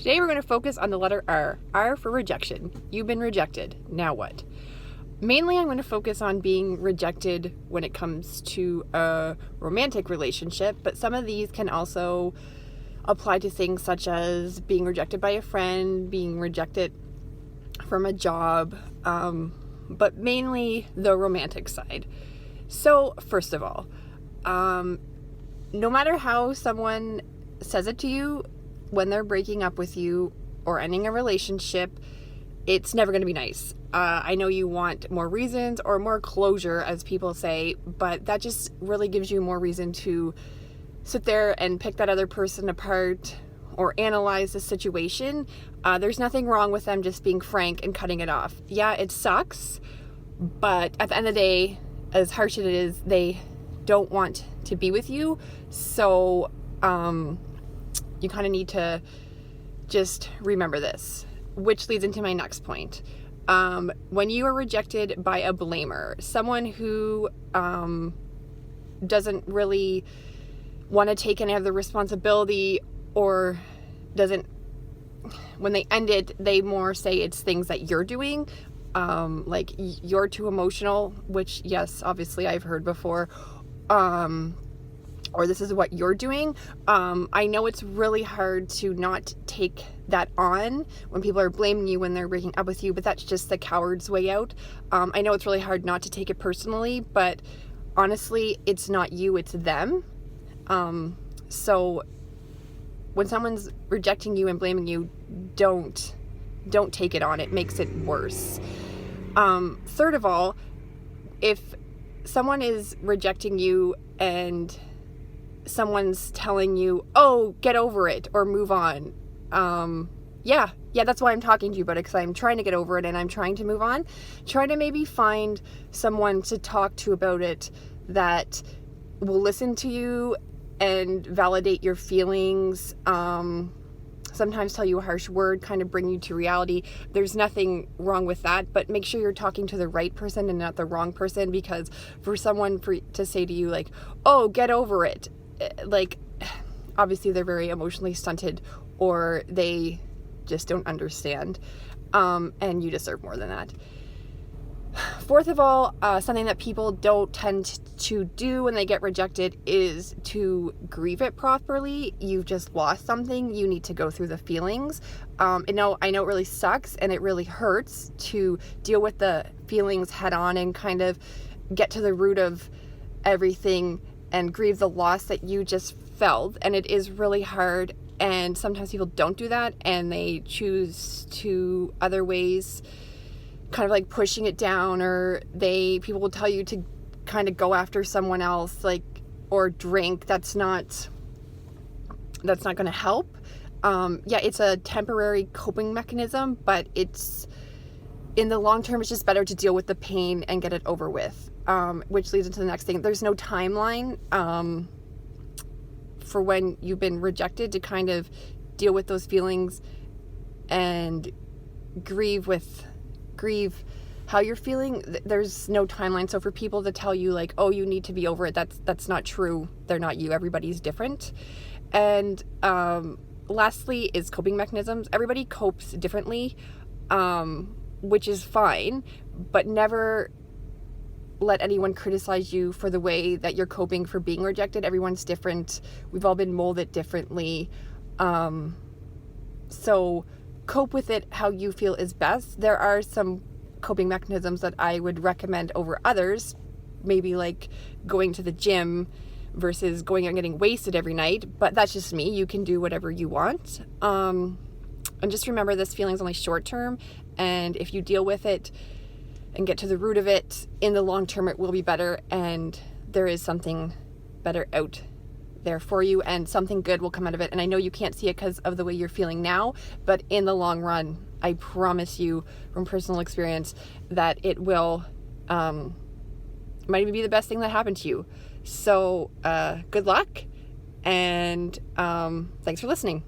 Today we're going to focus on the letter R. R for rejection. You've been rejected. Now what? Mainly I'm going to focus on being rejected when it comes to a romantic relationship, but some of these can also apply to things such as being rejected by a friend, being rejected from a job, but mainly the romantic side. So first of all, no matter how someone says it to you when they're breaking up with you or ending a relationship, it's never going to be nice. I know you want more reasons or more closure, as people say, but that just really gives you more reason to sit there and pick that other person apart or analyze the situation. There's nothing wrong with them just being frank and cutting it off. Yeah, it sucks, but at the end of the day, as harsh as it is, they don't want to be with you. So you kind of need to just remember this, which leads into my next point. When you are rejected by a blamer, someone who doesn't really want to take any of the responsibility or doesn't, when they end it, they more say it's things that you're doing, like you're too emotional, which yes, obviously I've heard before, or this is what you're doing. I know it's really hard to not take that on when people are blaming you when they're breaking up with you, but that's just the coward's way out. I know it's really hard not to take it personally, but honestly, it's not you, it's them. So when someone's rejecting you and blaming you, don't take it on. It makes it worse. Third of all, if someone is rejecting you and someone's telling you, oh, get over it or move on. Yeah, that's why I'm talking to you about it, because I'm trying to get over it and I'm trying to move on. Try to maybe find someone to talk to about it that will listen to you and validate your feelings. Sometimes tell you a harsh word, kind of bring you to reality. There's nothing wrong with that, but make sure you're talking to the right person and not the wrong person, because for someone to say to you like, oh, get over it, like obviously they're very emotionally stunted or they just don't understand, and you deserve more than that. Fourth of all, something that people don't tend to do when they get rejected is to grieve it properly. You've just lost something. You need to go through the feelings. I know it really sucks and it really hurts to deal with the feelings head on and kind of get to the root of everything and grieve the loss that you just felt. And it is really hard. And sometimes people don't do that and they choose to other ways, kind of like pushing it down, or people will tell you to kind of go after someone else, like, or drink. That's not going to help. Yeah, it's a temporary coping mechanism, but it's in the long term, it's just better to deal with the pain and get it over with. Which leads into the next thing. There's no timeline for when you've been rejected to kind of deal with those feelings and grieve how you're feeling. There's no timeline. So for people to tell you like, oh, you need to be over it, that's not true. They're not you. Everybody's different. And lastly is coping mechanisms. Everybody copes differently, which is fine, but never let anyone criticize you for the way that you're coping for being rejected. Everyone's different. We've all been molded differently. So cope with it how you feel is best. There are some coping mechanisms that I would recommend over others, maybe like going to the gym versus going and getting wasted every night, but that's just me. You can do whatever you want. And just remember, this feeling's only short term, and if you deal with it and get to the root of it, in the long term it will be better, and there is something better out there for you, and something good will come out of it. And I know you can't see it because of the way you're feeling now, but in the long run, I promise you from personal experience that it will might even be the best thing that happened to you. So good luck, and thanks for listening.